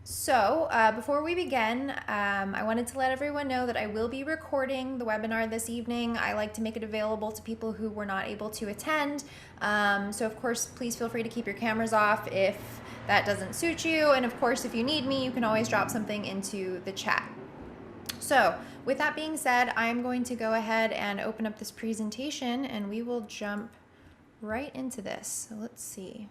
So, before we begin, I wanted to let everyone know that I will be recording the webinar this evening. I like to make it available to people who were not able to attend. So, of course, please feel free to keep your cameras off if that doesn't suit you. And, of course, if you need me, you can always drop something into the chat. So, with that being said, I'm going to go ahead and open up this presentation and we will jump right into this. So, let's see.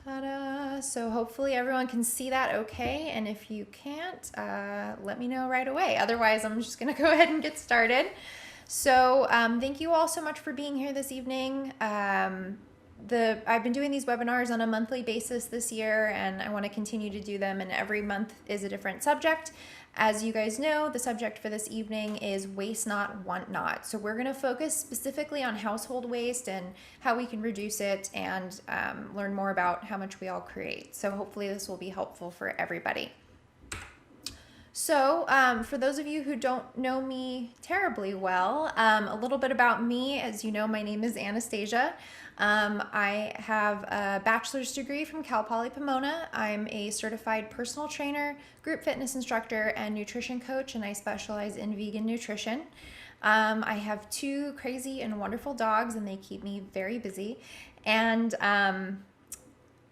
Ta-da! So hopefully everyone can see that okay, and if you can't, let me know right away. Otherwise, I'm just gonna go ahead and get started. So thank you all so much for being here this evening. I've been doing these webinars on a monthly basis this year, and I want to continue to do them, and every month is a different subject. As you guys know, the subject for this evening is waste not, want not. So we're going to focus specifically on household waste and how we can reduce it, and learn more about how much we all create. So hopefully this will be helpful for everybody. So for those of you who don't know me terribly well, a little bit about me. As you know, my name is Anastasia. I have a bachelor's degree from Cal Poly Pomona. I'm a certified personal trainer, group fitness instructor, and nutrition coach, and I specialize in vegan nutrition. I have two crazy and wonderful dogs, and they keep me very busy. And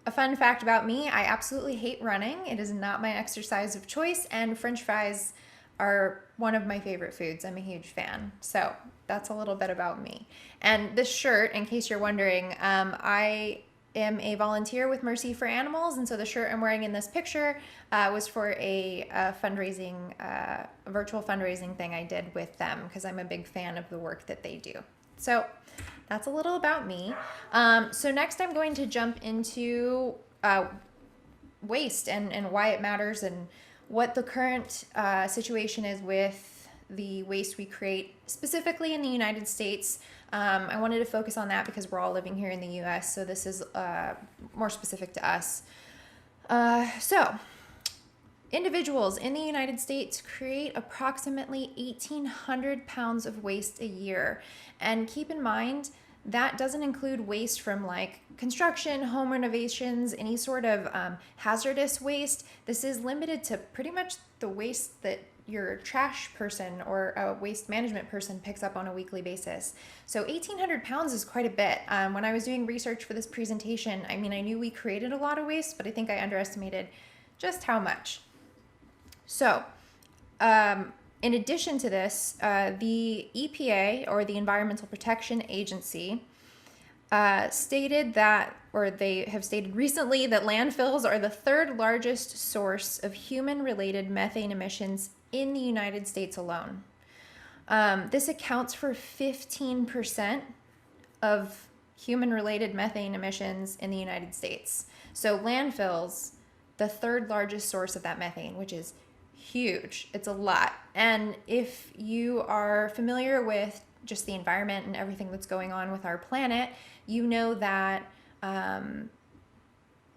a fun fact about me, I absolutely hate running. It is not my exercise of choice, and French fries are one of my favorite foods. I'm a huge fan. So that's a little bit about me. And this shirt, in case you're wondering, I am a volunteer with Mercy for Animals, and so the shirt I'm wearing in this picture was for a fundraising, a virtual fundraising thing I did with them because I'm a big fan of the work that they do. So that's a little about me. So next I'm going to jump into waste and why it matters and what the current situation is with the waste we create, specifically in the United States. I wanted to focus on that because we're all living here in the US, so this is more specific to us. So individuals in the United States create approximately 1,800 pounds of waste a year. And keep in mind, that doesn't include waste from like construction, home renovations, any sort of hazardous waste. This is limited to pretty much the waste that your trash person or a waste management person picks up on a weekly basis. So 1,800 pounds is quite a bit. When I was doing research for this presentation, I mean, I knew we created a lot of waste, but I think I underestimated just how much. So, in addition to this, the EPA, or the Environmental Protection Agency, stated that, or they have stated recently, that landfills are the third largest source of human-related methane emissions in the United States alone. This accounts for 15% of human-related methane emissions in the United States. So landfills, the third largest source of that methane, which is huge. It's a lot. And if you are familiar with just the environment and everything that's going on with our planet, you know that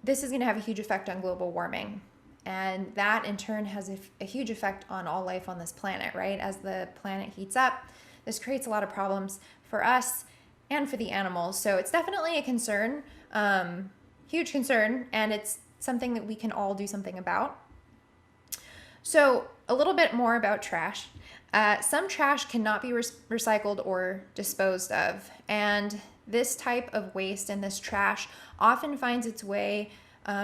this is going to have a huge effect on global warming. And that in turn has a huge effect on all life on this planet, right? As the planet heats up, this creates a lot of problems for us and for the animals. So it's definitely a concern, huge concern, and it's something that we can all do something about. So a little bit more about trash. Some trash cannot be recycled or disposed of, and this type of waste and this trash often finds its way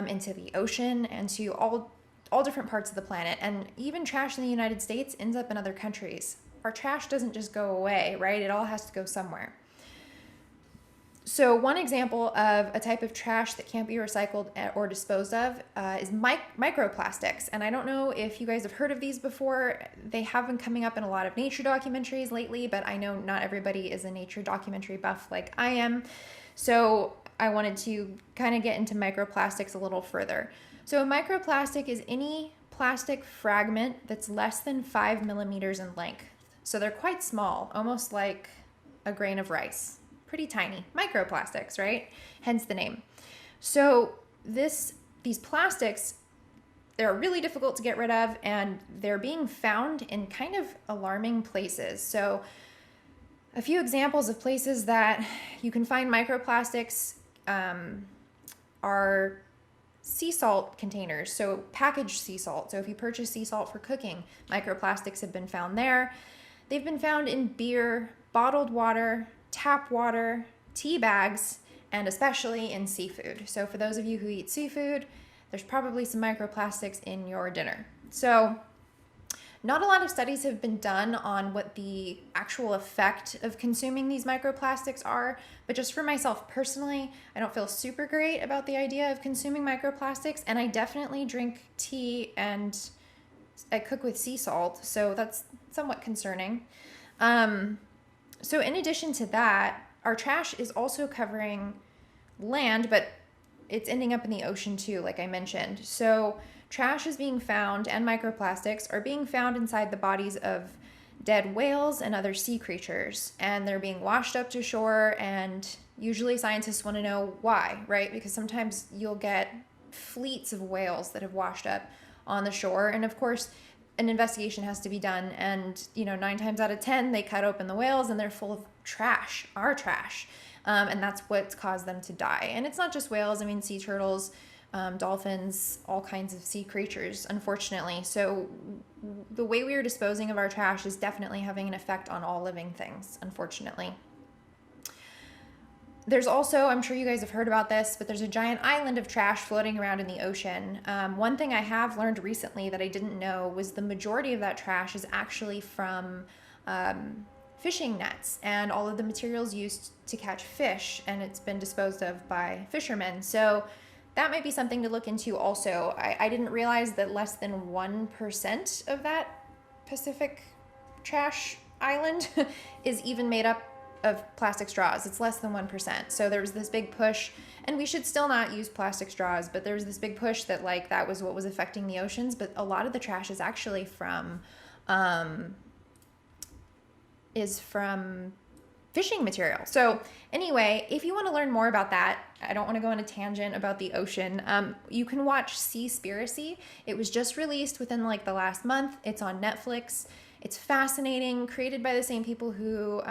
into the ocean and to all different parts of the planet. And even trash in the United States ends up in other countries. Our trash doesn't just go away, right? It all has to go somewhere. So one example of a type of trash that can't be recycled or disposed of is microplastics. And I don't know if you guys have heard of these before. They have been coming up in a lot of nature documentaries lately, but I know not everybody is a nature documentary buff like I am. So I wanted to kind of get into microplastics a little further. So a microplastic is any plastic fragment that's less than 5 millimeters in length. So they're quite small, almost like a grain of rice. Pretty tiny, microplastics, right? Hence the name. So these plastics, they're really difficult to get rid of, and they're being found in kind of alarming places. So A few examples of places that you can find microplastics are sea salt containers, so packaged sea salt. So if you purchase sea salt for cooking, microplastics have been found there. They've been found in beer, bottled water, tap water, tea bags, and especially in seafood. So for those of you who eat seafood, there's probably some microplastics in your dinner. So not a lot of studies have been done on what the actual effect of consuming these microplastics are, but just for myself personally, I don't feel super great about the idea of consuming microplastics, and I definitely drink tea and I cook with sea salt, so that's somewhat concerning. So in addition to that, our trash is also covering land, but it's ending up in the ocean too, like I mentioned. So trash is being found, and microplastics are being found inside the bodies of dead whales and other sea creatures, and they're being washed up to shore, and usually scientists want to know why, right? Because sometimes you'll get fleets of whales that have washed up on the shore, and of course an investigation has to be done, and 9 times out of 10 they cut open the whales and they're full of trash, our trash, and that's what's caused them to die. And it's not just whales, I mean sea turtles, dolphins, all kinds of sea creatures, unfortunately. So the way we are disposing of our trash is definitely having an effect on all living things, unfortunately. There's also, I'm sure you guys have heard about this, but there's a giant island of trash floating around in the ocean. One thing I have learned recently that I didn't know was the majority of that trash is actually from fishing nets and all of the materials used to catch fish, and it's been disposed of by fishermen. So that might be something to look into also. I didn't realize that less than 1% of that Pacific trash island is even made up of plastic straws. It's less than 1%. So there was this big push, and we should still not use plastic straws, but there was this big push that that was what was affecting the oceans. But a lot of the trash is actually from fishing material. So anyway, if you want to learn more about that, I don't want to go on a tangent about the ocean. You can watch Seaspiracy. It was just released within the last month. It's on Netflix. It's fascinating, created by the same people who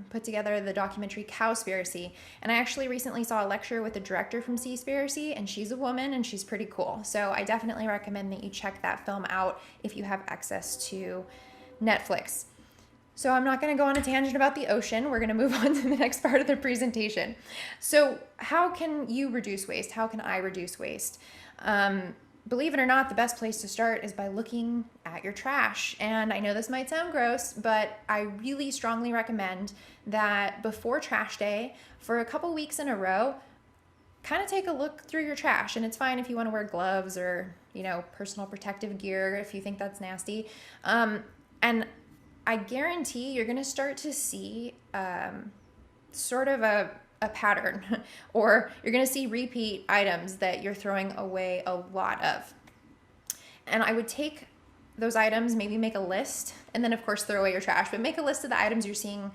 put together the documentary Cowspiracy. And I actually recently saw a lecture with the director from Seaspiracy, and she's a woman and she's pretty cool. So I definitely recommend that you check that film out if you have access to Netflix. So I'm not going to go on a tangent about the ocean. We're going to move on to the next part of the presentation. So how can you reduce waste? How can I reduce waste? Believe it or not, the best place to start is by looking at your trash. And I know this might sound gross, but I really strongly recommend that before trash day, for a couple weeks in a row, kind of take a look through your trash. And it's fine if you want to wear gloves or, personal protective gear if you think that's nasty. And I guarantee you're going to start to see sort of a pattern, or you're going to see repeat items that you're throwing away a lot of. And I would take those items, maybe make a list, and then of course throw away your trash, but make a list of the items you're seeing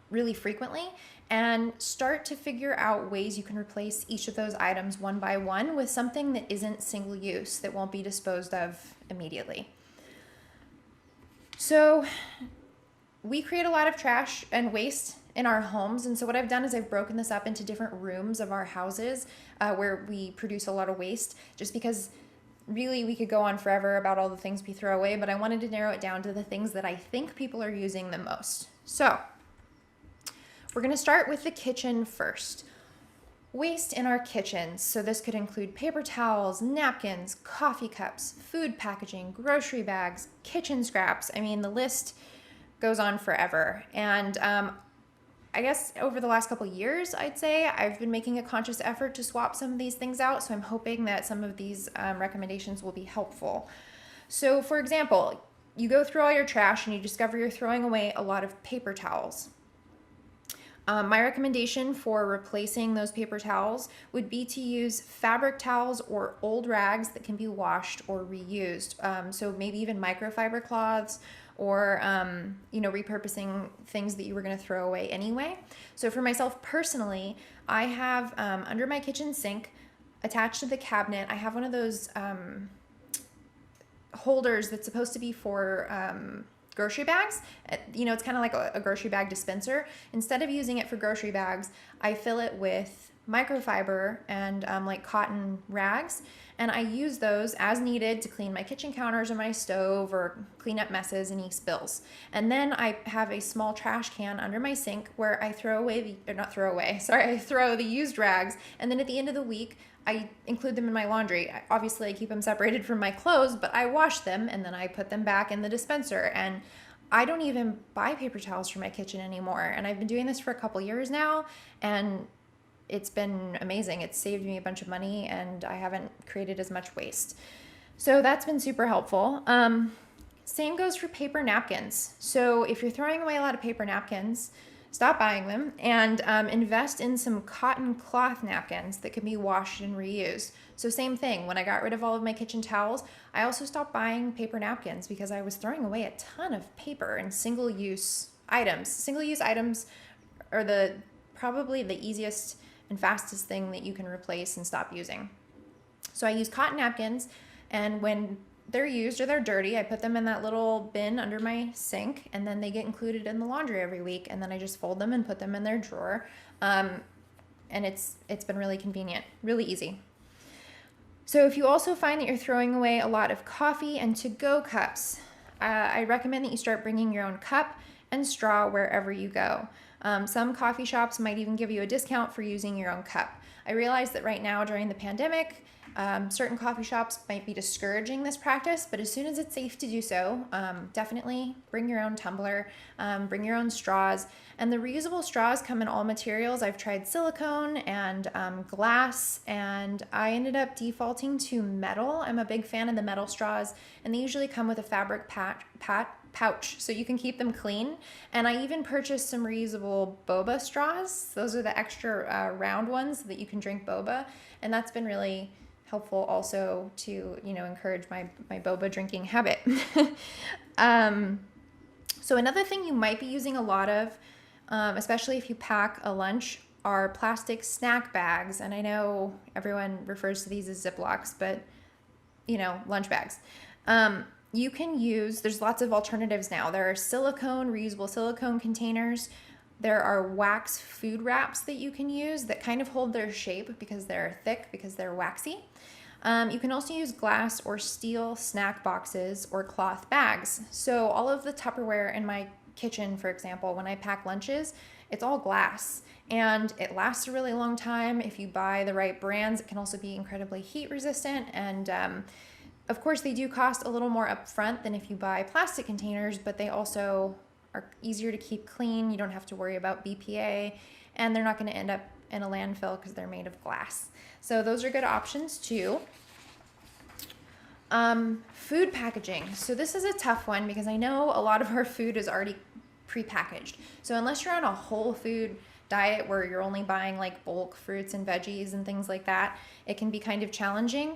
really frequently and start to figure out ways you can replace each of those items one by one with something that isn't single use, that won't be disposed of immediately. So we create a lot of trash and waste in our homes, and so what I've done is I've broken this up into different rooms of our houses where we produce a lot of waste, just because really we could go on forever about all the things we throw away, but I wanted to narrow it down to the things that I think people are using the most. So we're going to start with the kitchen first. Waste in our kitchens. So this could include paper towels, napkins, coffee cups, food packaging, grocery bags, kitchen scraps. I mean, the list goes on forever. And I guess over the last couple of years, I'd say I've been making a conscious effort to swap some of these things out. So I'm hoping that some of these recommendations will be helpful. So for example, you go through all your trash and you discover you're throwing away a lot of paper towels. My recommendation for replacing those paper towels would be to use fabric towels or old rags that can be washed or reused. So maybe even microfiber cloths, or repurposing things that you were going to throw away anyway. So for myself personally, I have under my kitchen sink, attached to the cabinet, I have one of those holders that's supposed to be for grocery bags. It's kind of like a grocery bag dispenser. Instead of using it for grocery bags, I fill it with microfiber and like cotton rags, and I use those as needed to clean my kitchen counters or my stove or clean up messes and any spills. And then I have a small trash can under my sink where I throw the used rags, and then at the end of the week I include them in my laundry. Obviously I keep them separated from my clothes, but I wash them and then I put them back in the dispenser. And I don't even buy paper towels for my kitchen anymore, and I've been doing this for a couple years now, and it's been amazing. It's saved me a bunch of money and I haven't created as much waste. So that's been super helpful. Same goes for paper napkins. So if you're throwing away a lot of paper napkins, stop buying them and invest in some cotton cloth napkins that can be washed and reused. So same thing, when I got rid of all of my kitchen towels, I also stopped buying paper napkins because I was throwing away a ton of paper and single-use items. Single-use items are probably the easiest and fastest thing that you can replace and stop using. So I use cotton napkins, and when they're used or they're dirty, I put them in that little bin under my sink, and then they get included in the laundry every week, and then I just fold them and put them in their drawer. And it's been really convenient, really easy. So if you also find that you're throwing away a lot of coffee and to-go cups, I recommend that you start bringing your own cup and straw wherever you go. Some coffee shops might even give you a discount for using your own cup. I realize that right now during the pandemic, certain coffee shops might be discouraging this practice, but as soon as it's safe to do so, definitely bring your own tumbler, bring your own straws. And the reusable straws come in all materials. I've tried silicone and glass, and I ended up defaulting to metal. I'm a big fan of the metal straws, and they usually come with a fabric pouch so you can keep them clean. And I even purchased some reusable boba straws. Those are the extra round ones so that you can drink boba, and that's been really helpful also to encourage my boba drinking habit. So another thing you might be using a lot of, especially if you pack a lunch, are plastic snack bags. And I know everyone refers to these as Ziplocs, but lunch bags. You can use, there's lots of alternatives now. There are reusable silicone containers. There are wax food wraps that you can use that kind of hold their shape because they're thick, because they're waxy. You can also use glass or steel snack boxes or cloth bags. So all of the Tupperware in my kitchen, for example, when I pack lunches, it's all glass and it lasts a really long time. If you buy the right brands, it can also be incredibly heat resistant. And of course, they do cost a little more upfront than if you buy plastic containers, but they also are easier to keep clean. You don't have to worry about BPA, and they're not going to end up in a landfill because they're made of glass. So those are good options too. Food packaging. So this is a tough one because I know a lot of our food is already prepackaged. So unless you're on a whole food diet where you're only buying like bulk fruits and veggies and things like that, it can be kind of challenging.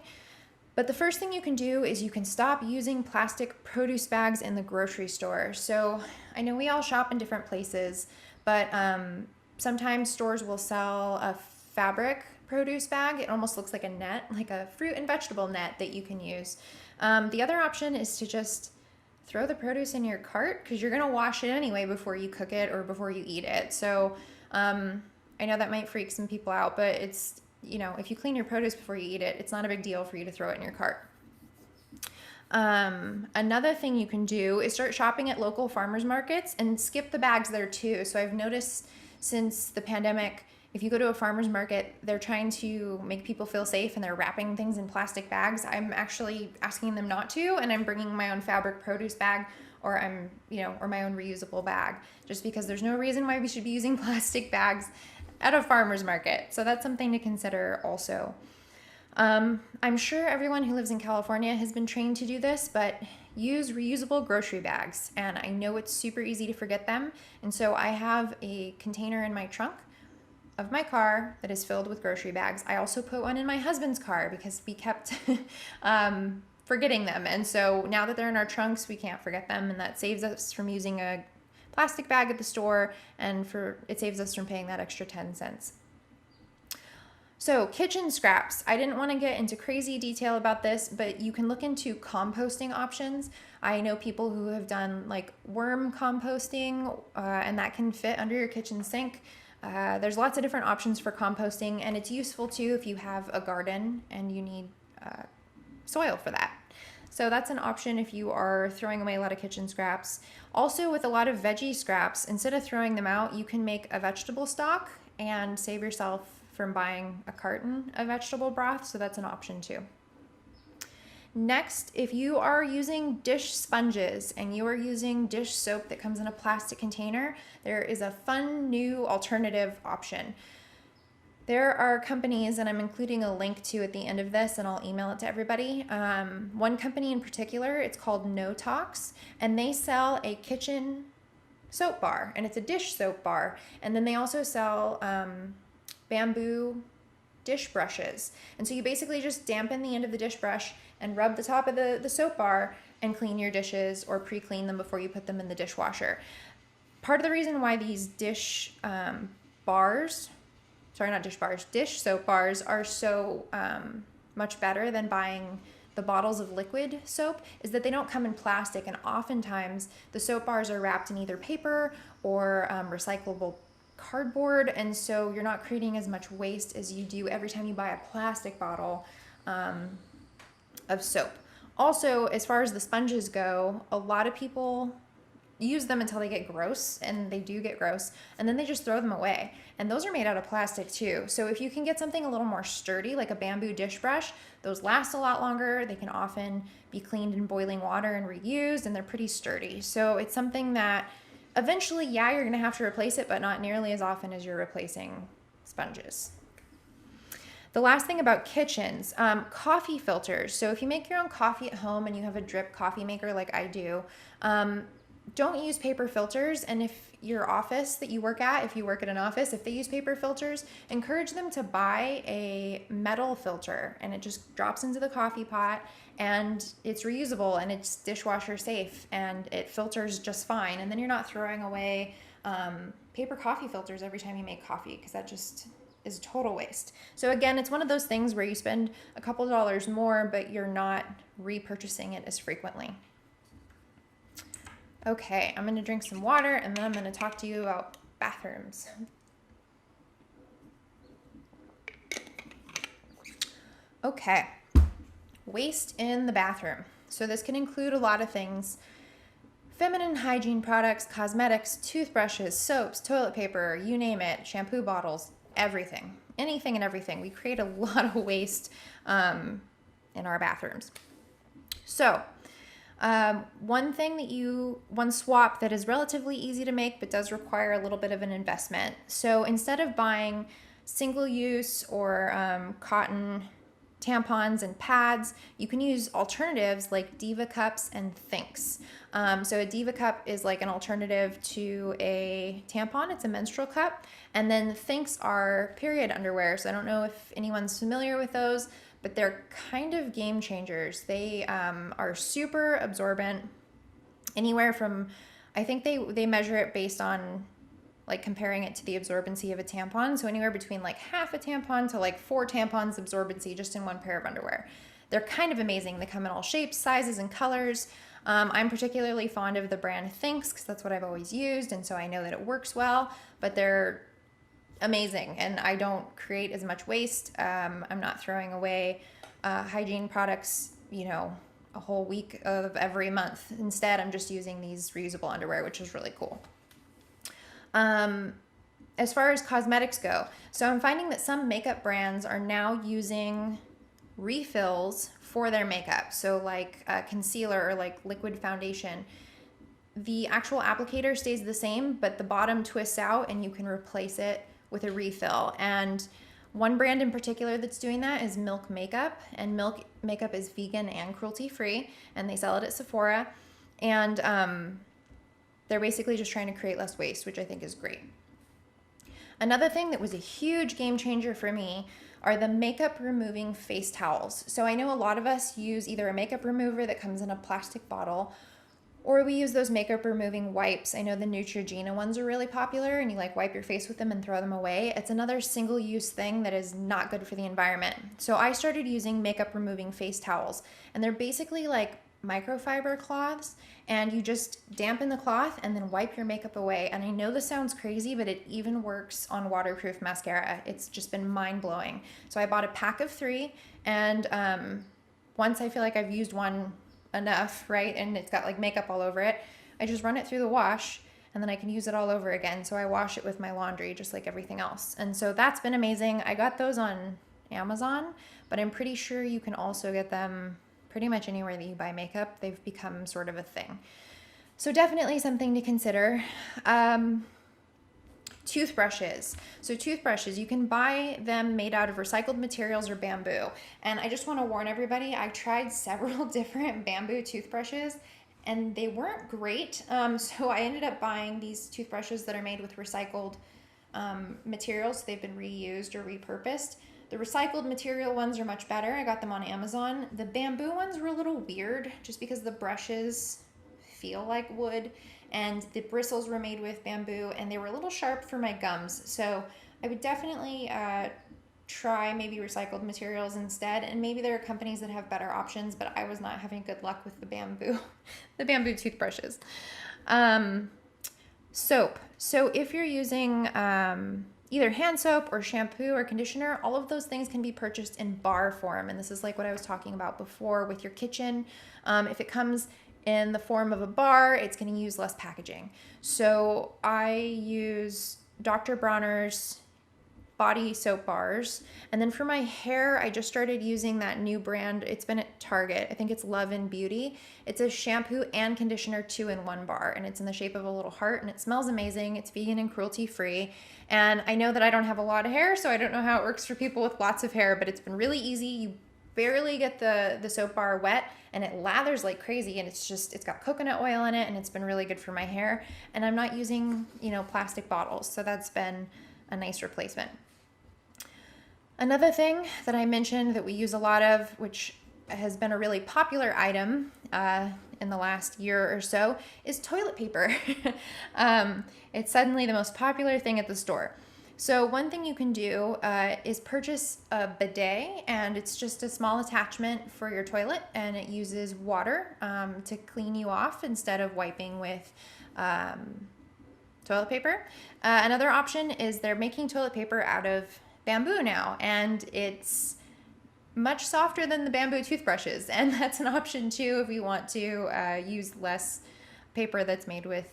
But the first thing you can do is you can stop using plastic produce bags in the grocery store. So I know we all shop in different places, but sometimes stores will sell a fabric produce bag. It almost looks like a net, like a fruit and vegetable net that you can use. The other option is to just throw the produce in your cart because you're gonna wash it anyway before you cook it or before you eat it. So I know that might freak some people out, but it's, if you clean your produce before you eat it, it's not a big deal for you to throw it in your cart. Another thing you can do is start shopping at local farmers markets and skip the bags there too. So I've noticed since the pandemic, if you go to a farmer's market, they're trying to make people feel safe and they're wrapping things in plastic bags. I'm actually asking them not to, and I'm bringing my own fabric produce bag or or my own reusable bag, just because there's no reason why we should be using plastic bags at a farmer's market. So that's something to consider also. I'm sure everyone who lives in California has been trained to do this, but use reusable grocery bags. And I know it's super easy to forget them. And so I have a container in my trunk of my car that is filled with grocery bags. I also put one in my husband's car because we kept forgetting them. And so now that they're in our trunks, we can't forget them. And that saves us from using a plastic bag at the store, and it saves us from paying that extra 10 cents. So kitchen scraps, I didn't want to get into crazy detail about this, but you can look into composting options. I know people who have done like worm composting, and that can fit under your kitchen sink. There's lots of different options for composting, and it's useful too if you have a garden and you need soil for that. So that's an option if you are throwing away a lot of kitchen scraps. Also, with a lot of veggie scraps, instead of throwing them out, you can make a vegetable stock and save yourself from buying a carton of vegetable broth, so that's an option too. Next, if you are using dish sponges and you are using dish soap that comes in a plastic container, there is a fun new alternative option. There are companies, and I'm including a link to at the end of this, and I'll email it to everybody. One company in particular, it's called No Tox, and they sell a kitchen soap bar, and it's a dish soap bar. And then they also sell bamboo dish brushes. And so you basically just dampen the end of the dish brush and rub the top of the soap bar and clean your dishes or pre-clean them before you put them in the dishwasher. Part of the reason why these dish soap bars are so much better than buying the bottles of liquid soap is that they don't come in plastic, and oftentimes the soap bars are wrapped in either paper or recyclable cardboard, and so you're not creating as much waste as you do every time you buy a plastic bottle of soap. Also, as far as the sponges go, a lot of people use them until they get gross, and they do get gross, and then they just throw them away. And those are made out of plastic too. So if you can get something a little more sturdy, like a bamboo dish brush, those last a lot longer. They can often be cleaned in boiling water and reused, and they're pretty sturdy. So it's something that eventually, yeah, you're gonna have to replace it, but not nearly as often as you're replacing sponges. The last thing about kitchens, coffee filters. So if you make your own coffee at home and you have a drip coffee maker like I do, don't use paper filters. And if your office that you work at, if you work at an office, if they use paper filters, encourage them to buy a metal filter, and it just drops into the coffee pot, and it's reusable and it's dishwasher safe and it filters just fine. And then you're not throwing away paper coffee filters every time you make coffee, because that just is a total waste. So again, it's one of those things where you spend a couple dollars more, but you're not repurchasing it as frequently. Okay, I'm gonna drink some water, and then I'm gonna talk to you about bathrooms. Okay, waste in the bathroom. So this can include a lot of things: feminine hygiene products, cosmetics, toothbrushes, soaps, toilet paper, you name it, shampoo bottles, everything, anything and everything. We create a lot of waste in our bathrooms. So one swap that is relatively easy to make but does require a little bit of an investment. So instead of buying single use or cotton tampons and pads, you can use alternatives like Diva cups and Thinx. So a Diva cup is like an alternative to a tampon. It's a menstrual cup. And then Thinx are period underwear. So I don't know if anyone's familiar with those, but they're kind of game changers. They are super absorbent, anywhere from, I think they measure it based on like comparing it to the absorbency of a tampon. So anywhere between like half a tampon to like 4 tampons absorbency just in one pair of underwear. They're kind of amazing. They come in all shapes, sizes, and colors. I'm particularly fond of the brand Thinx because that's what I've always used, and so I know that it works well, but they're amazing, and I don't create as much waste. I'm not throwing away hygiene products, a whole week of every month. Instead, I'm just using these reusable underwear, which is really cool. As far as cosmetics go, so I'm finding that some makeup brands are now using refills for their makeup. So like concealer or like liquid foundation, the actual applicator stays the same, but the bottom twists out and you can replace it with a refill. And one brand in particular that's doing that is Milk Makeup, and Milk Makeup is vegan and cruelty-free, and they sell it at Sephora. And they're basically just trying to create less waste, which I think is great. Another thing that was a huge game changer for me are the makeup removing face towels. So I know a lot of us use either a makeup remover that comes in a plastic bottle, Or we use those makeup removing wipes. I know the Neutrogena ones are really popular, and you like wipe your face with them and throw them away. It's another single use thing that is not good for the environment. So I started using makeup removing face towels, and they're basically like microfiber cloths, and you just dampen the cloth and then wipe your makeup away. And I know this sounds crazy, but it even works on waterproof mascara. It's just been mind blowing. So I bought a pack of 3, and once I feel like I've used one enough, right, and it's got like makeup all over it, I just run it through the wash, and then I can use it all over again. So I wash it with my laundry just like everything else. And so that's been amazing. I got those on Amazon, but I'm pretty sure you can also get them pretty much anywhere that you buy makeup. They've become sort of a thing. So definitely something to consider. Toothbrushes. So toothbrushes, you can buy them made out of recycled materials or bamboo. And I just want to warn everybody, I tried several different bamboo toothbrushes and they weren't great. So I ended up buying these toothbrushes that are made with recycled materials. They've been reused or repurposed. The recycled material ones are much better. I got them on Amazon. The bamboo ones were a little weird just because the brushes feel like wood, and the bristles were made with bamboo, and they were a little sharp for my gums. So I would definitely try maybe recycled materials instead, and maybe there are companies that have better options, but I was not having good luck with the bamboo toothbrushes. Soap. So if you're using either hand soap or shampoo or conditioner, all of those things can be purchased in bar form, and this is like what I was talking about before with your kitchen. If it comes in the form of a bar, it's going to use less packaging. So I use Dr. Bronner's body soap bars. And then for my hair, I just started using that new brand. It's been at Target. I think it's Love and Beauty. It's a shampoo and conditioner 2-in-1 bar, and it's in the shape of a little heart, and it smells amazing. It's vegan and cruelty free. And I know that I don't have a lot of hair, so I don't know how it works for people with lots of hair, but it's been really easy. You barely get the soap bar wet, and it lathers like crazy, and it's got coconut oil in it, and it's been really good for my hair. And I'm not using, plastic bottles, so that's been a nice replacement. Another thing that I mentioned that we use a lot of, which has been a really popular item in the last year or so, is toilet paper. It's suddenly the most popular thing at the store. So one thing you can do is purchase a bidet, and it's just a small attachment for your toilet, and it uses water to clean you off instead of wiping with toilet paper. Another option is they're making toilet paper out of bamboo now, and it's much softer than the bamboo toothbrushes, and that's an option too if you want to use less paper that's made with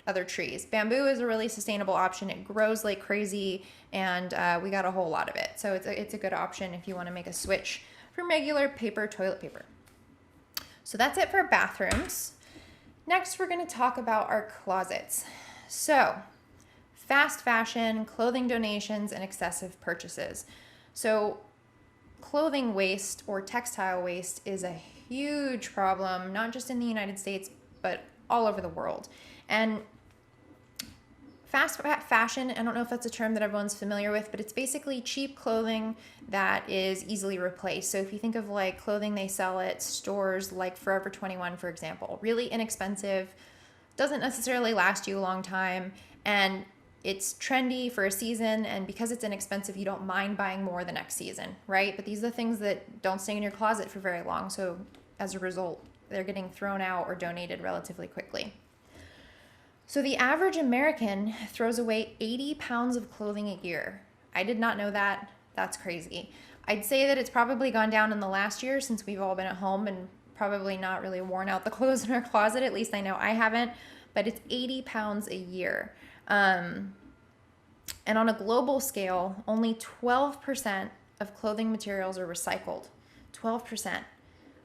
other trees. Bamboo is a really sustainable option. It grows like crazy, and we got a whole lot of it, so it's a good option if you want to make a switch from regular paper toilet paper. So that's it for bathrooms. Next, we're going to talk about our closets. So fast fashion, clothing donations, and excessive purchases. So clothing waste or textile waste is a huge problem, not just in the United States, but all over the world. And fast fashion, I don't know if that's a term that everyone's familiar with, but it's basically cheap clothing that is easily replaced. So if you think of like clothing they sell at stores like Forever 21, for example, really inexpensive, doesn't necessarily last you a long time, and it's trendy for a season, and because it's inexpensive, you don't mind buying more the next season, right? But these are things that don't stay in your closet for very long, so as a result, they're getting thrown out or donated relatively quickly. So the average American throws away 80 pounds of clothing a year. I did not know that. That's crazy. I'd say that it's probably gone down in the last year since we've all been at home and probably not really worn out the clothes in our closet. At least I know I haven't, but it's 80 pounds a year. And on a global scale, only 12% of clothing materials are recycled. 12%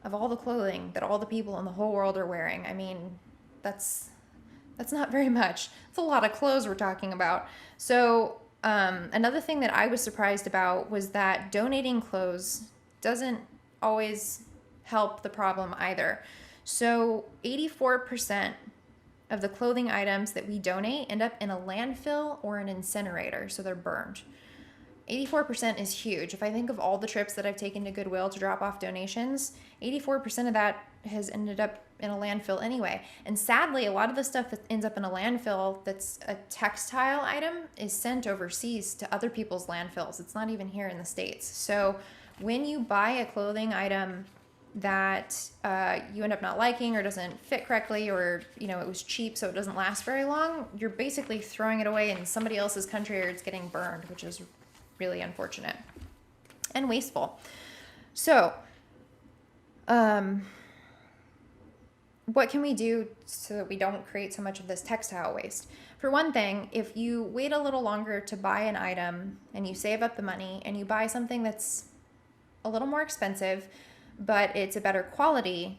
of all the clothing that all the people in the whole world are wearing. I mean, that's not very much. It's a lot of clothes we're talking about. So another thing that I was surprised about was that donating clothes doesn't always help the problem either. So 84% of the clothing items that we donate end up in a landfill or an incinerator, so they're burned. 84% is huge. If I think of all the trips that I've taken to Goodwill to drop off donations, 84% of that has ended up in a landfill anyway. And sadly, a lot of the stuff that ends up in a landfill that's a textile item is sent overseas to other people's landfills. It's not even here in the States. So when you buy a clothing item that you end up not liking or doesn't fit correctly, or it was cheap so it doesn't last very long, you're basically throwing it away in somebody else's country, or it's getting burned, which is really unfortunate and wasteful. So what can we do so that we don't create so much of this textile waste? For one thing, if you wait a little longer to buy an item and you save up the money and you buy something that's a little more expensive, but it's a better quality,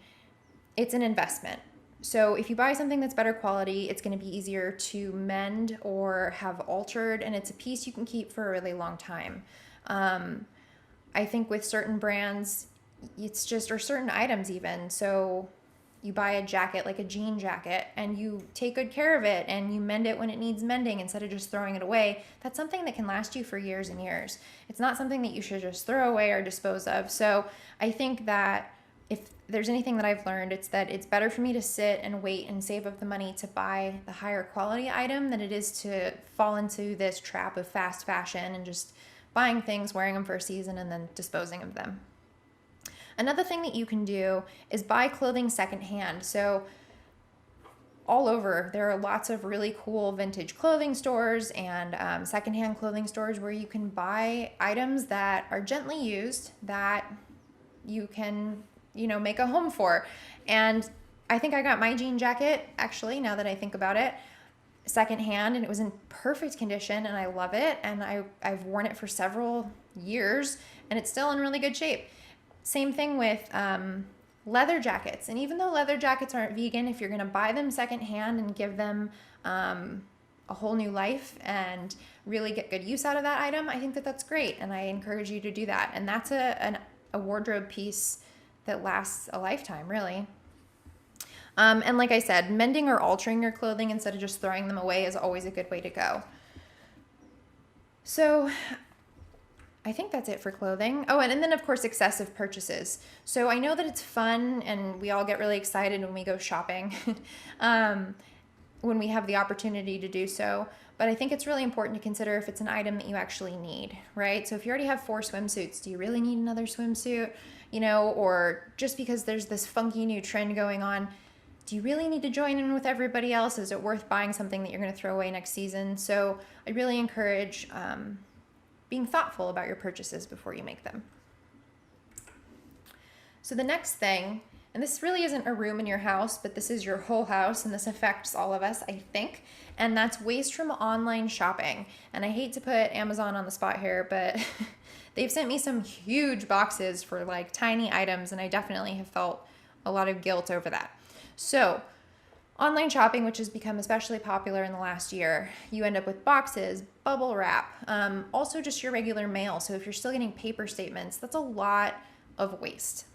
it's an investment. So if you buy something that's better quality, it's going to be easier to mend or have altered, and it's a piece you can keep for a really long time. I think with certain brands, it's just, or certain items even, so you buy a jacket, like a jean jacket, and you take good care of it and you mend it when it needs mending instead of just throwing it away. That's something that can last you for years and years. It's not something that you should just throw away or dispose of. So I think that if there's anything that I've learned, it's that it's better for me to sit and wait and save up the money to buy the higher quality item than it is to fall into this trap of fast fashion and just buying things, wearing them for a season, and then disposing of them. Another thing that you can do is buy clothing secondhand. So all over, there are lots of really cool vintage clothing stores and secondhand clothing stores where you can buy items that are gently used that you can, make a home for. And I think I got my jean jacket, actually, now that I think about it, secondhand, and it was in perfect condition, and I love it. And I've worn it for several years, and it's still in really good shape. Same thing with leather jackets. And even though leather jackets aren't vegan, if you're going to buy them secondhand and give them a whole new life and really get good use out of that item, I think that that's great. And I encourage you to do that. And that's a wardrobe piece that lasts a lifetime, really. And like I said, mending or altering your clothing instead of just throwing them away is always a good way to go. So I think that's it for clothing. Oh, and then of course, excessive purchases. So I know that it's fun and we all get really excited when we go shopping, when we have the opportunity to do so. But I think it's really important to consider if it's an item that you actually need, right? So if you already have 4 swimsuits, do you really need another swimsuit? Or just because there's this funky new trend going on, do you really need to join in with everybody else? Is it worth buying something that you're going to throw away next season? So I really encourage being thoughtful about your purchases before you make them. So the next thing, and this really isn't a room in your house, but this is your whole house, and this affects all of us, I think, and that's waste from online shopping. And I hate to put Amazon on the spot here, but they've sent me some huge boxes for like tiny items, and I definitely have felt a lot of guilt over that. So online shopping, which has become especially popular in the last year, you end up with boxes, bubble wrap, also just your regular mail. So if you're still getting paper statements, that's a lot of waste.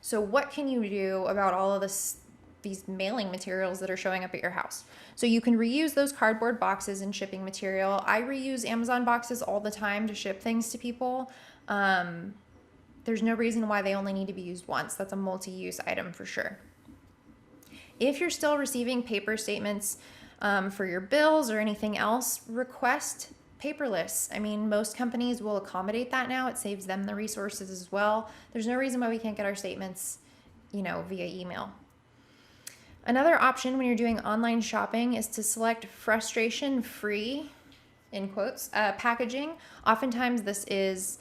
So what can you do about all of these mailing materials that are showing up at your house? So you can reuse those cardboard boxes and shipping material. I reuse Amazon boxes all the time to ship things to people. There's no reason why they only need to be used once. That's a multi-use item for sure. If you're still receiving paper statements for your bills or anything else, request paperless. I mean, most companies will accommodate that now. It saves them the resources as well. There's no reason why we can't get our statements, via email. Another option when you're doing online shopping is to select frustration-free, in quotes, packaging. Oftentimes this is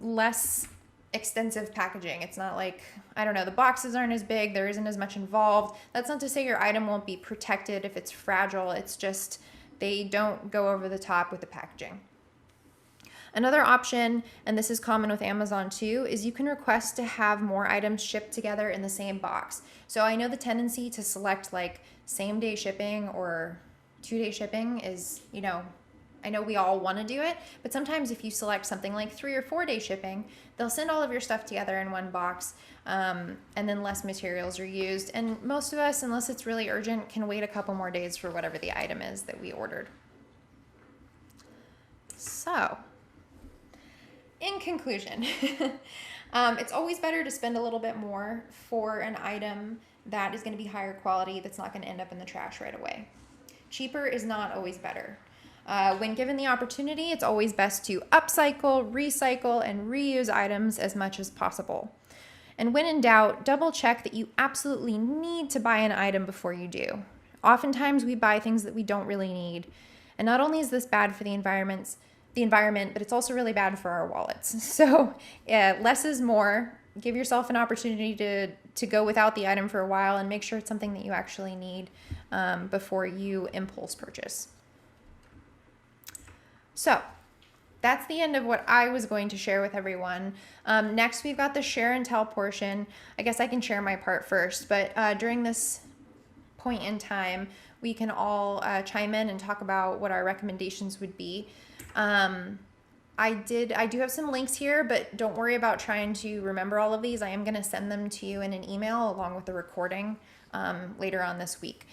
less extensive packaging. It's not like, the boxes aren't as big, there isn't as much involved. That's not to say your item won't be protected if it's fragile. It's just they don't go over the top with the packaging. Another option, and this is common with Amazon too, is you can request to have more items shipped together in the same box. So I know the tendency to select like same-day shipping or 2-day shipping is, I know we all want to do it, but sometimes if you select something like 3 or 4-day shipping, they'll send all of your stuff together in one box, and then less materials are used. And most of us, unless it's really urgent, can wait a couple more days for whatever the item is that we ordered. So, in conclusion, It's always better to spend a little bit more for an item that is going to be higher quality, that's not going to end up in the trash right away. Cheaper is not always better. When given the opportunity, it's always best to upcycle, recycle, and reuse items as much as possible. And when in doubt, double check that you absolutely need to buy an item before you do. Oftentimes we buy things that we don't really need. And not only is this bad for the environment, but it's also really bad for our wallets. So less is more. Give yourself an opportunity to go without the item for a while and make sure it's something that you actually need before you impulse purchase. So that's the end of what I was going to share with everyone. Next, we've got the share and tell portion. I guess I can share my part first, but during this point in time, we can all chime in and talk about what our recommendations would be. I do have some links here, but don't worry about trying to remember all of these. I am going to send them to you in an email along with the recording later on this week.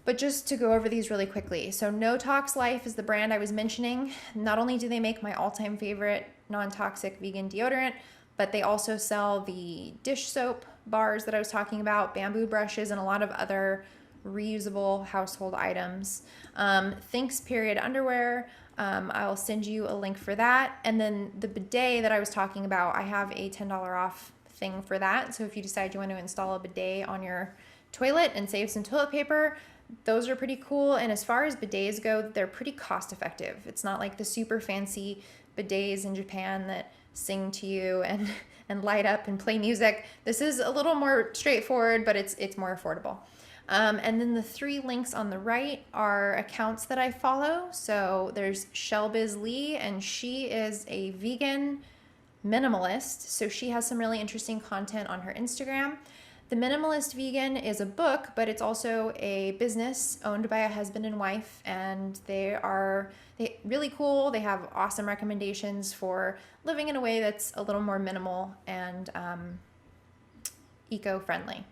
But just to go over these really quickly. So No Tox Life is the brand I was mentioning. Not only do they make my all-time favorite non-toxic vegan deodorant, but they also sell the dish soap bars that I was talking about, bamboo brushes, and a lot of other reusable household items. Thinx period underwear. I'll send you a link for that. And then the bidet that I was talking about, I have a $10 off thing for that. So if you decide you want to install a bidet on your toilet and save some toilet paper, those are pretty cool. And as far as bidets go, they're pretty cost effective. It's not like the super fancy bidets in Japan that sing to you and light up and play music. This is a little more straightforward, but it's more affordable. And then the 3 links on the right are accounts that I follow. So there's Shelbi, and she is a vegan minimalist. So she has some really interesting content on her Instagram. The Minimalist Vegan is a book, but it's also a business owned by a husband and wife, and they're really cool. They have awesome recommendations for living in a way that's a little more minimal and eco-friendly.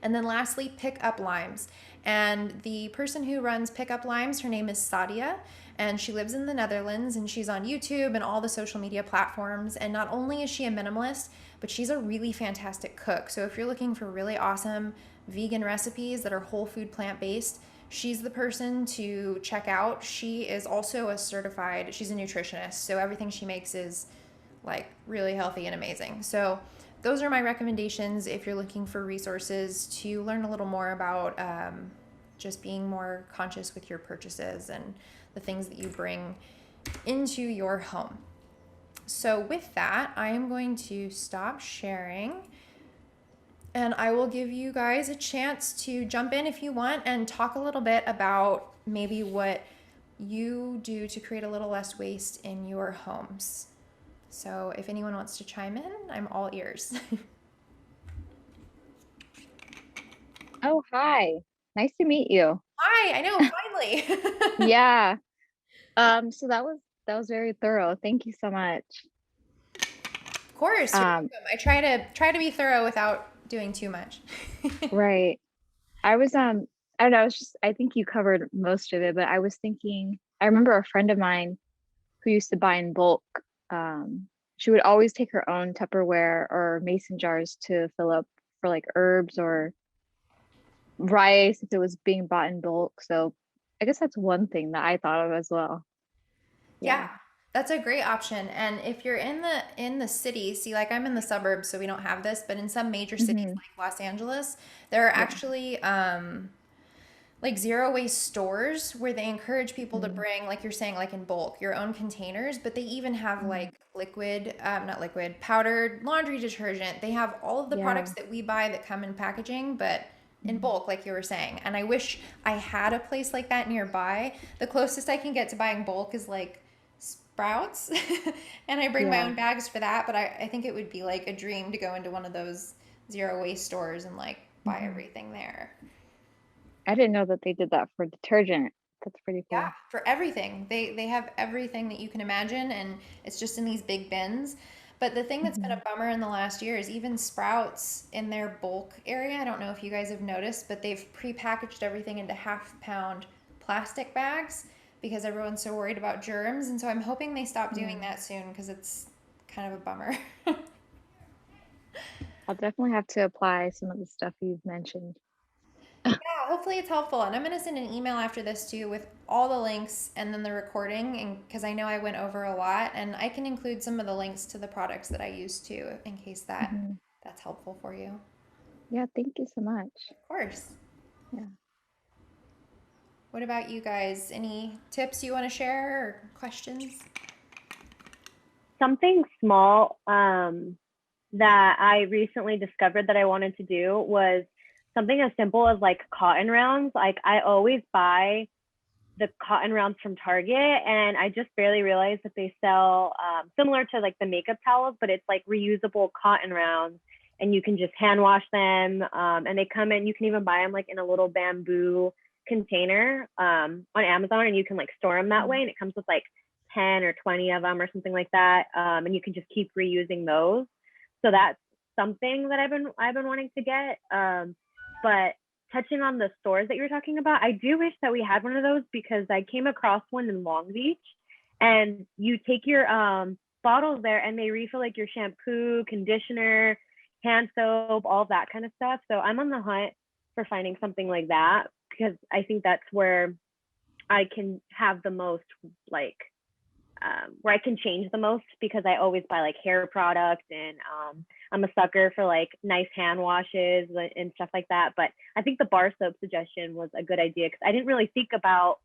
And then lastly, Pick Up Limes. And the person who runs Pick Up Limes, her name is Sadia, and she lives in the Netherlands, and she's on YouTube and all the social media platforms. And not only is she a minimalist, but she's a really fantastic cook. So if you're looking for really awesome vegan recipes that are whole food plant-based, she's the person to check out. She is also she's a nutritionist, so everything she makes is like really healthy and amazing. So those are my recommendations if you're looking for resources to learn a little more about just being more conscious with your purchases and the things that you bring into your home. So with that, I am going to stop sharing, and I will give you guys a chance to jump in if you want and talk a little bit about maybe what you do to create a little less waste in your homes. So if anyone wants to chime in, I'm all ears. Oh, hi. Nice to meet you. Hi, I know, finally. Yeah. So that was very thorough. Thank you so much. Of course, you're Um, welcome. I try to be thorough without doing too much. right. I was I don't know, I think you covered most of it, but I was thinking I remember a friend of mine who used to buy in bulk. She would always take her own Tupperware or mason jars to fill up for like herbs or rice if it was being bought in bulk. So I guess that's one thing that I thought of as well. Yeah. Yeah, that's a great option. And if you're in the city, see, like I'm in the suburbs, so we don't have this, but in some major cities Hmm. like Los Angeles, there are Yeah. actually like zero waste stores where they encourage people to Mm-hmm. bring, like you're saying, like in bulk, your own containers, but they even have like not liquid, powdered laundry detergent. They have all of the products Yeah. that we buy that come in packaging, but in Mhm. bulk, like you were saying. And I wish I had a place like that nearby. The closest I can get to buying bulk is like Sprouts, and I bring my Yeah. own bags for that, but I think it would be like a dream to go into one of those zero waste stores and like buy Hmm. everything there. I didn't know that they did that for detergent. That's pretty Yeah, cool. for everything. They have everything that you can imagine, and it's just in these big bins. But the thing that's been Hmm. a bummer in the last year is even Sprouts in their bulk area. I don't know if you guys have noticed, but they've prepackaged everything into half-pound plastic bags because everyone's so worried about germs. And so I'm hoping they stop doing Yeah. that soon because it's kind of a bummer. I'll definitely have to apply some of the stuff you've mentioned. Yeah, hopefully it's helpful. And I'm going to send an email after this too with all the links and then the recording, and because I know I went over a lot, and I can include some of the links to the products that I use too in case Mhm. that's helpful for you. Yeah, thank you so much. Of course. Yeah. What about you guys? Any tips you want to share or questions? Something small that I recently discovered that I wanted to do was something as simple as like cotton rounds. Like I always buy the cotton rounds from Target, and I just barely realized that they sell similar to like the makeup towels, but it's like reusable cotton rounds, and you can just hand wash them. And they come in, you can even buy them like in a little bamboo container on Amazon, and you can like store them that way. And it comes with like 10 or 20 of them or something like that. And you can just keep reusing those. So that's something that I've been wanting to get. But touching on the stores that you were talking about, I do wish that we had one of those because I came across one in Long Beach, and you take your bottles there and they refill like your shampoo, conditioner, hand soap, all that kind of stuff. So I'm on the hunt for finding something like that because I think that's where I can have the most like where I can change the most, because I always buy like hair products, and I'm a sucker for like nice hand washes and stuff like that. But I think the bar soap suggestion was a good idea because I didn't really think about,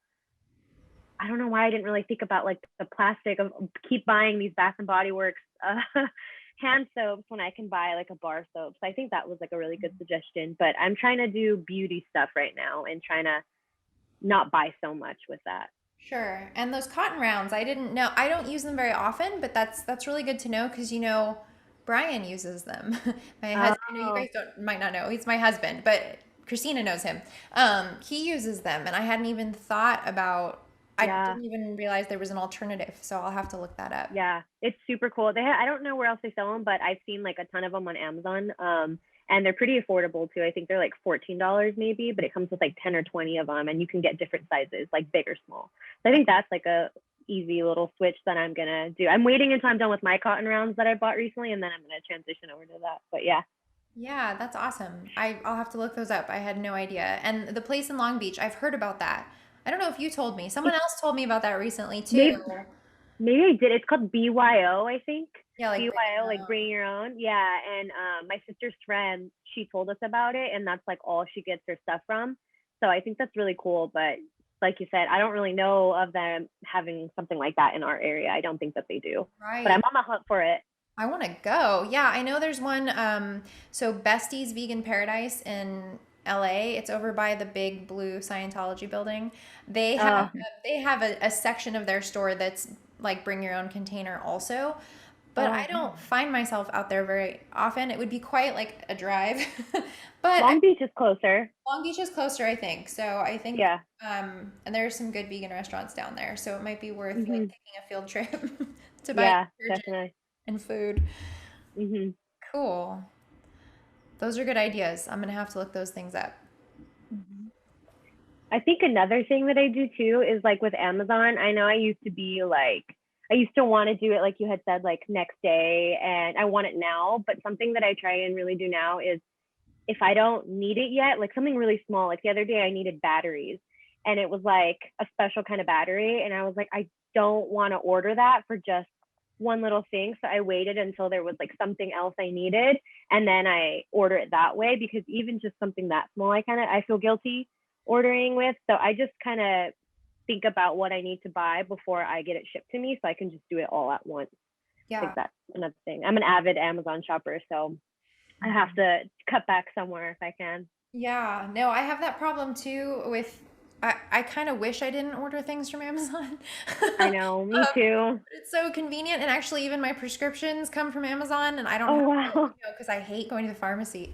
I don't know why I didn't really think about like the plastic of keep buying these Bath and Body Works hand soaps when I can buy like a bar soap. So I think that was like a really good suggestion. But I'm trying to do beauty stuff right now and trying to not buy so much with that. Sure. And those cotton rounds, I didn't know. I don't use them very often, but that's really good to know because Brian uses them. My husband, I know you Oh, guys don't might not know. He's my husband, but Christina knows him. He uses them, and I hadn't even thought about. I yeah. didn't even realize there was an alternative, so I'll have to look that up. Yeah, it's super cool. I don't know where else they sell them, but I've seen like a ton of them on Amazon. And they're pretty affordable too. I think they're like $14 maybe, but it comes with like 10 or 20 of them, and you can get different sizes, like big or small. So I think that's like a easy little switch that I'm gonna do. I'm waiting until I'm done with my cotton rounds that I bought recently, and then I'm gonna transition over to that. But yeah. Yeah, that's awesome. I'll have to look those up. I had no idea. And the place in Long Beach, I've heard about that. I don't know if you told me. Someone It's else told me about that recently too. maybe maybe I did. It's called BYO, I think. Yeah, like bring BYO, your like own. bring your own. Yeah. And my sister's friend, she told us about it, and that's like all she gets her stuff from. So I think that's really cool. But like you said, I don't really know of them having something like that in our area. I don't think that they do. But I'm Right. on the hunt for it. I want to go. Yeah, I know there's one. So Bestie's Vegan Paradise in LA. It's over by the big blue Scientology building. They have Uh, they have a section of their store that's like bring your own container also. But I oh, don't find myself out there very often. It would be quite like a drive. But Long Beach is closer. Long Beach is closer, I think. So I think, Yeah. and there's some good vegan restaurants down there. So it might be worth like Hmm. taking a field trip to buy Yeah, detergent definitely. and food. Hmm. Cool. Those are good ideas. I'm gonna have to look those things up. Mhm. I think another thing that I do too is like with Amazon, I know I used to be like, I used to want to do it like you had said, like next day, and I want it now. But something that I try and really do now is if I don't need it yet, like something really small, like the other day I needed batteries, and it was like a special kind of battery. And I was like, I don't want to order that for just one little thing. So I waited until there was like something else I needed. And then I order it that way, because even just something that small, I feel guilty ordering with. So I just kind of think about what I need to buy before I get it shipped to me so I can just do it all at once. I think Yeah. that's another thing. I'm an avid Amazon shopper, so I have to cut back somewhere if I can. Yeah, no, I have that problem too with I kind of wish I didn't order things from Amazon. I know, me too. It's so convenient, and actually even my prescriptions come from Amazon, and I don't Oh have to, wow. because I hate going to the pharmacy.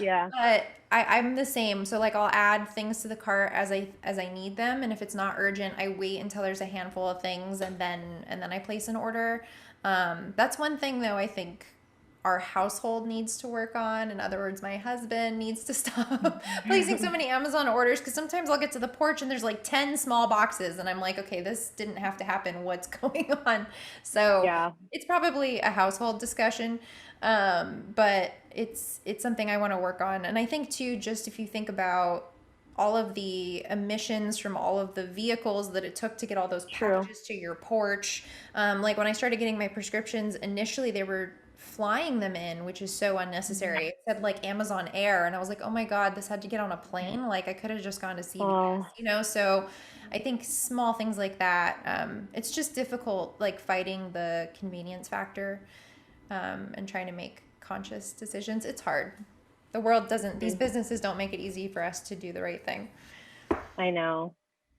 Yeah. But I'm the same. So like I'll add things to the cart as I need them, and if it's not urgent, I wait until there's a handful of things, and then I place an order. That's one thing though I think our household needs to work on. In other words, my husband needs to stop placing so many Amazon orders, because sometimes I'll get to the porch and there's like 10 small boxes and I'm like, okay, this didn't have to happen. What's going on? So Yeah, it's probably a household discussion. But it's something I want to work on. And I think too, just if you think about all of the emissions from all of the vehicles that it took to get all those true. packages to your porch. Like when I started getting my prescriptions, initially they were flying them in, which is so unnecessary. It said like Amazon Air, and I was like, oh my God, this had to get on a plane. Like I could have just gone to CVS, Oh, you know? So I think small things like that, it's just difficult, like fighting the convenience factor, and trying to make conscious decisions. It's hard. The world doesn't, these businesses don't make it easy for us to do the right thing. I know.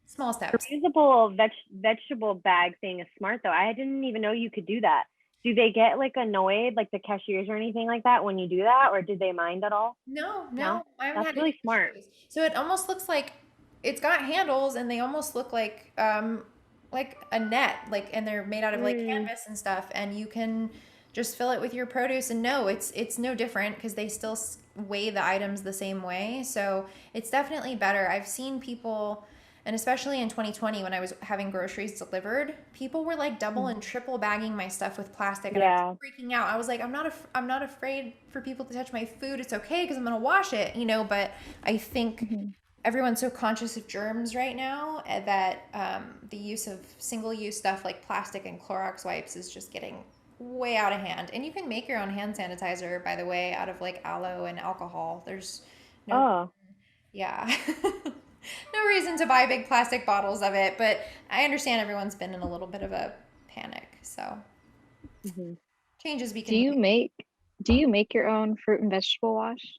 Small The steps. reusable vegetable bag thing is smart though. I didn't even know you could do that. Do they get like annoyed, like the cashiers or anything like that when you do that, or did they mind at all? No, No, no, I haven't that's had really any smart. issues. So it almost looks like it's got handles, and they almost look like a net, like, and they're made out of like Mm, canvas and stuff, and you can just fill it with your produce. And no, it's no different because they still weigh the items the same way. So it's definitely better. I've seen people, and especially in 2020 when I was having groceries delivered, people were like double and triple bagging my stuff with plastic, and I was yeah. freaking out. I was like, I'm not afraid for people to touch my food. It's okay because I'm gonna wash it, you know. But I think Mm-hmm. everyone's so conscious of germs right now, that the use of single-use stuff like plastic and Clorox wipes is just getting way out of hand. And you can make your own hand sanitizer, by the way, out of like aloe and alcohol. There's no, Oh, yeah. No reason to buy big plastic bottles of it, but I understand everyone's been in a little bit of a panic. So hmm. changes we Do can you make. make do you make your own fruit and vegetable wash?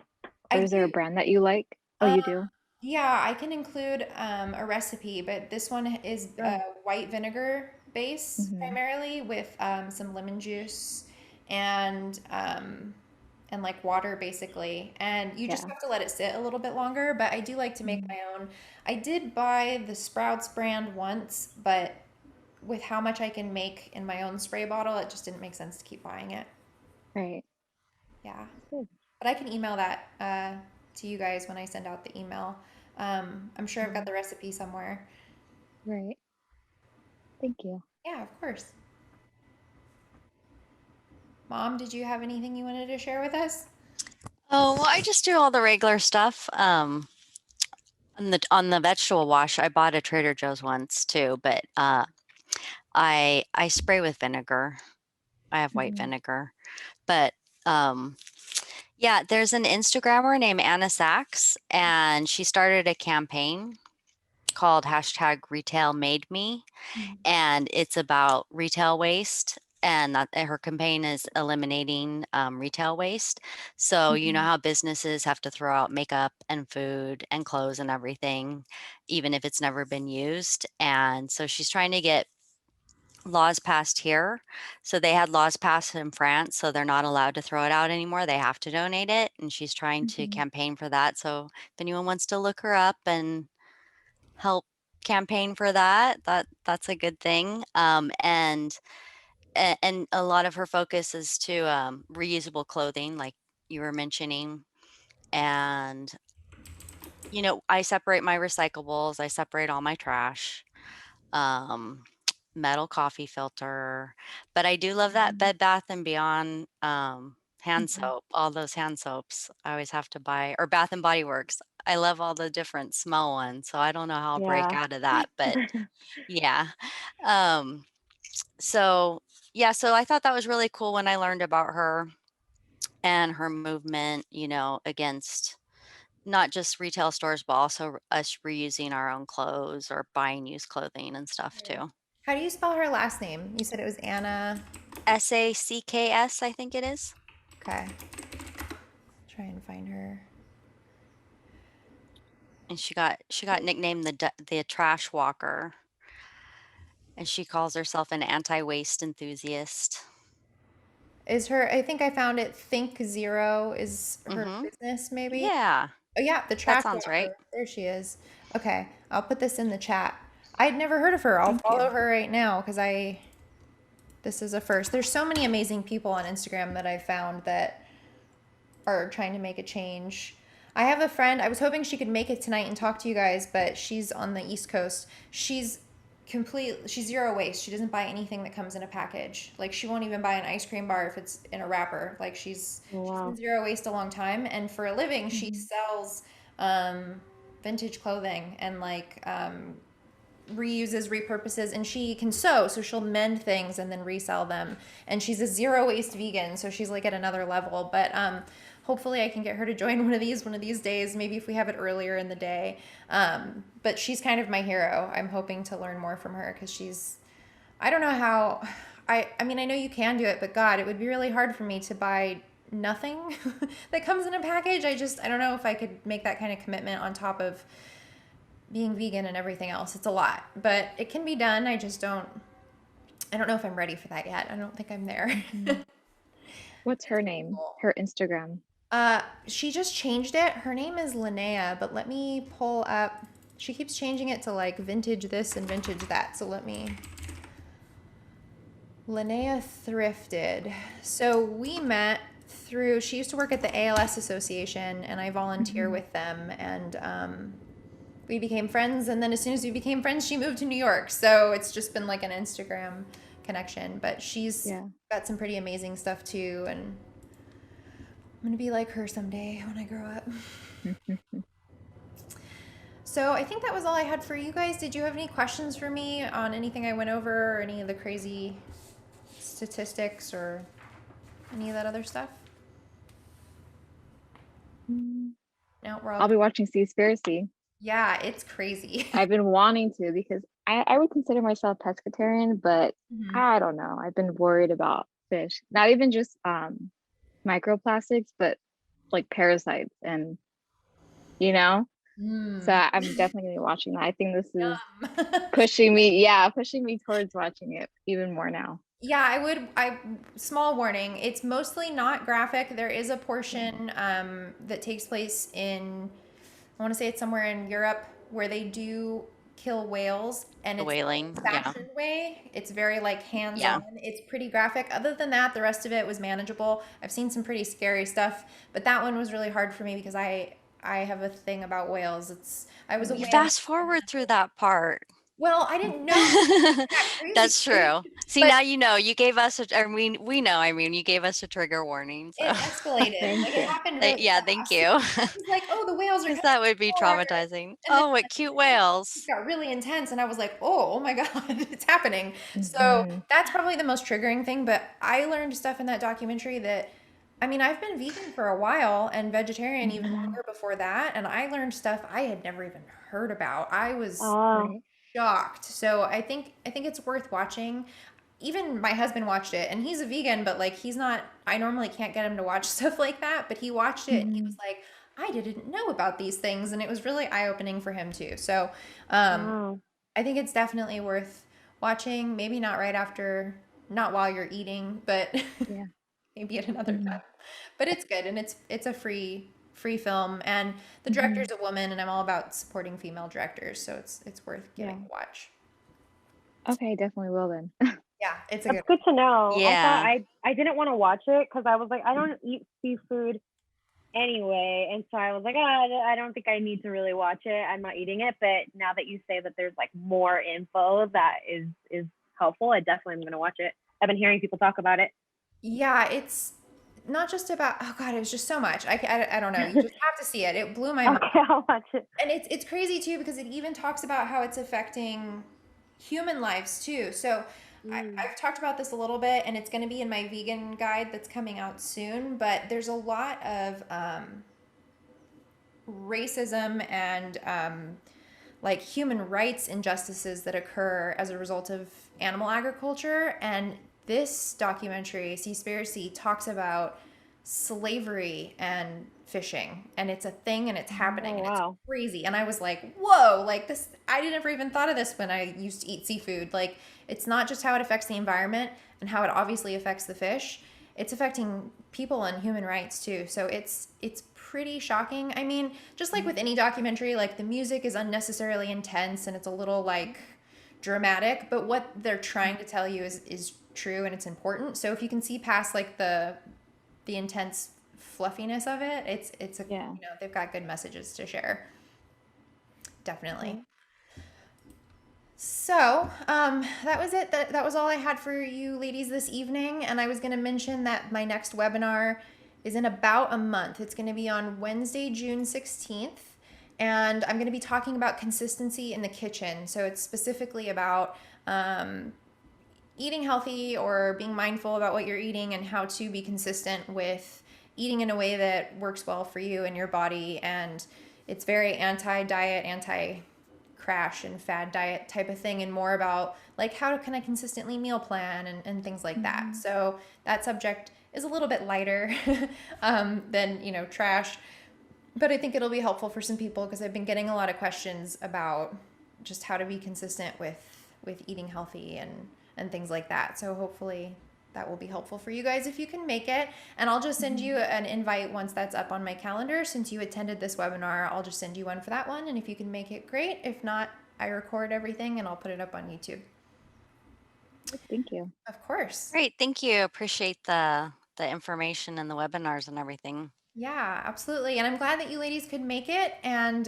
I Or is there a do. brand that you like? Oh, Um, you do? yeah, I can include a recipe, but this one is Oh. white vinegar base Mm-hmm. primarily, with some lemon juice and like water basically. And you just Yeah. have to let it sit a little bit longer. But I do like to make my own. I did buy the Sprouts brand once, but with how much I can make in my own spray bottle, it just didn't make sense to keep buying it. Right. Yeah. Good. But I can email that to you guys when I send out the email. I'm sure I've got Mhm. the recipe somewhere. Right. Thank you. Yeah, of course. Mom, did you have anything you wanted to share with us? Oh, well, I just do all the regular stuff. On the vegetable wash, I bought at Trader Joe's once too, but I spray with vinegar. I have white Mm-hmm. vinegar, but um, yeah, there's an Instagrammer named Anna Sachs, and she started a campaign called hashtag Retail Made Me, and it's about retail waste. And that her campaign is eliminating retail waste. So, you know Mm-hmm. how businesses have to throw out makeup and food and clothes and everything, even if it's never been used. And so she's trying to get laws passed here. So they had laws passed in France, so they're not allowed to throw it out anymore. They have to donate it. And she's trying to Mm-hmm. campaign for that. So if anyone wants to look her up and help campaign for that, that's a good thing. And a lot of her focus is to reusable clothing, like you were mentioning. And I separate my recyclables. I separate all my trash. Um, Metal coffee filter. But I do love that Bed Bath and Beyond hand Mm-hmm. soap. All those hand soaps I always have to buy, or Bath and Body Works. I love all the different smell ones, so I don't know how I'll break Yeah. out of that, but yeah. Um, so yeah, so I thought that was really cool when I learned about her and her movement, against not just retail stores, but also us reusing our own clothes or buying used clothing and stuff Yeah. too. How do you spell her last name? You said it was Anna. SACKS, I think it is. Okay. Try and find her. And she got nicknamed the trash walker, and she calls herself an anti-waste enthusiast. Is her, I think I found it. Think Zero is her Mhm. business, maybe. Yeah, Oh, yeah, the that trash sounds right. walker. There she is. Okay, I'll put this in the chat. I'd never heard of her. I'll Thank you. follow her right now because this is a first. There's so many amazing people on Instagram that I found that are trying to make a change. I have a friend, I was hoping she could make it tonight and talk to you guys, but she's on the East Coast. She's zero waste. She doesn't buy anything that comes in a package. Like, she won't even buy an ice cream bar if it's in a wrapper. Like, she's been zero waste a long time, and for a living she sells vintage clothing and like reuses, repurposes, and she can sew, so she'll mend things and then resell them. And she's a zero waste vegan, so she's like at another level. But hopefully I can get her to join one of these days, maybe if we have it earlier in the day. But she's kind of my hero. I'm hoping to learn more from her because I don't know how, I mean, I know you can do it, but God, it would be really hard for me to buy nothing that comes in a package. I don't know if I could make that kind of commitment on top of being vegan and everything else. It's a lot, but it can be done. I don't know if I'm ready for that yet. I don't think I'm there. What's her name? Her Instagram. She just changed it. Her name is Linnea, but let me pull up. She keeps changing it to like vintage this and vintage that. So Linnea Thrifted. So we met through, she used to work at the ALS Association, and I volunteer with them, and we became friends. And then as soon as we became friends, she moved to New York. So it's just been like an Instagram connection, but she's got some pretty amazing stuff too, and I'm gonna be like her someday when I grow up. So I think that was all I had for you guys. Did you have any questions for me on anything I went over, or any of the crazy statistics, or any of that other stuff? No, I'll be watching Seaspiracy. Yeah, it's crazy. I've been wanting to, because I would consider myself pescatarian, but I don't know. I've been worried about fish. Not even just microplastics, but like parasites, and so I'm definitely gonna be watching that. I think this is pushing me towards watching it even more now. Yeah, small warning, it's mostly not graphic. There is a portion that takes place in, I want to say it's somewhere in Europe, where they do kill whales, and it's whaling, fashion way. It's very like hands-on. It's pretty graphic. Other than that, the rest of it was manageable. I've seen some pretty scary stuff, but that one was really hard for me because I have a thing about whales. I was a whale. Fast forward through that part. Well, I didn't know. That's true. See, now you know. You gave us we know. I mean, you gave us a trigger warning. So. It escalated. Like, it happened really fast. Thank you. It was like, oh, the whales are. Because that would be traumatizing. Oh, what cute whales! It got really intense, and I was like, oh my God, it's happening. So that's probably the most triggering thing. But I learned stuff in that documentary that, I mean, I've been vegan for a while and vegetarian even longer before that, and I learned stuff I had never even heard about. I was shocked. So I think it's worth watching. Even my husband watched it, and he's a vegan, but like I normally can't get him to watch stuff like that, but he watched it and he was like, I didn't know about these things, and it was really eye-opening for him too. So I think it's definitely worth watching. Maybe not not while you're eating, but maybe at another time. But it's good, and it's a free film, and the director's a woman, and I'm all about supporting female directors, so it's worth giving a watch. Okay, definitely will then. Yeah, it's That's good to know. Yeah. I didn't want to watch it because I was like, I don't eat seafood anyway, and so I was like, I don't think I need to really watch it. I'm not eating it, but now that you say that there's like more info that is helpful, I definitely am going to watch it. I've been hearing people talk about it. Yeah, it's not just about, oh God, it was just so much. I don't know. You just have to see it. It blew my mind. Okay, I'll watch it. And it's crazy too, because it even talks about how it's affecting human lives too. So I've talked about this a little bit, and it's going to be in my vegan guide that's coming out soon, but there's a lot of racism and like human rights injustices that occur as a result of animal agriculture. And this documentary, Seaspiracy, talks about slavery and fishing, and it's a thing, and it's happening. And it's crazy. And I was like, whoa, like this, I never even thought of this when I used to eat seafood. Like, it's not just how it affects the environment and how it obviously affects the fish, it's affecting people and human rights too. So it's pretty shocking. I mean, just like with any documentary, like the music is unnecessarily intense and it's a little like dramatic, but what they're trying to tell you is true and it's important. So if you can see past like the intense fluffiness of it, it's a, Yeah. they've got good messages to share. Definitely. Okay. So that was it. That was all I had for you ladies this evening. And I was going to mention that my next webinar is in about a month. It's going to be on Wednesday, June 16th. And I'm going to be talking about consistency in the kitchen. So it's specifically about eating healthy or being mindful about what you're eating and how to be consistent with eating in a way that works well for you and your body. And it's very anti-diet, anti-crash and fad diet type of thing, and more about like how can I consistently meal plan and things like that. So that subject is a little bit lighter than trash, but I think it'll be helpful for some people because I've been getting a lot of questions about just how to be consistent with eating healthy and things like that. So hopefully that will be helpful for you guys if you can make it. And I'll just send you an invite once that's up on my calendar. Since you attended this webinar, I'll just send you one for that one. And if you can make it, great. If not, I record everything and I'll put it up on YouTube. Thank you. Of course. Great. Thank you. Appreciate the information and the webinars and everything. Yeah, absolutely. And I'm glad that you ladies could make it. And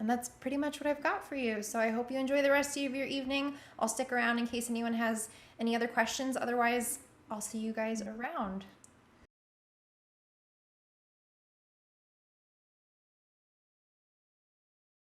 that's pretty much what I've got for you. So I hope you enjoy the rest of your evening. I'll stick around in case anyone has any other questions. Otherwise, I'll see you guys around.